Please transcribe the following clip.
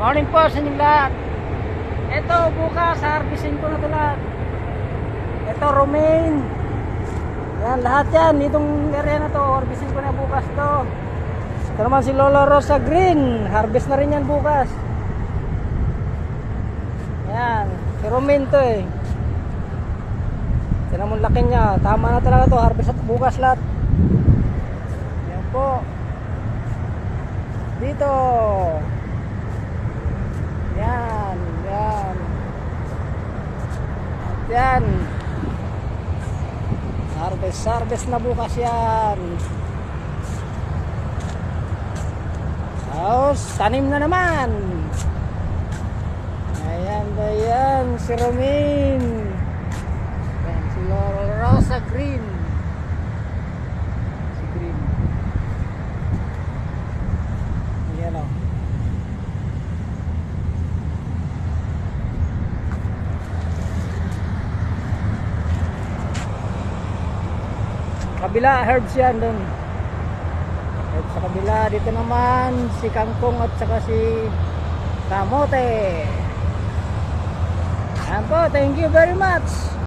Morning po sa inyong lahat. Ito bukas harvestin ko na ito lahat. Ito romaine. Yan lahat yan. Itong area na to harvestin ko na bukas to. Ito naman si Lola Rosa Green. Harvest na rin yan bukas. Yan. Si romaine to eh. Ito naman laki niya. Tama na talaga to. Harvest at bukas lahat. Yan po. Dito. Yan, yan. At yan. Harvest na bukas yan. Tapos, tanim na naman. Ayan ba yan, si romaine. Ayan, si Lola Rosa Green. Si Green. Ayan o. Kabila, herbs yan dun. Herbs sa kabila. Dito naman si kangkong at saka si kamote. Yan po, thank you very much.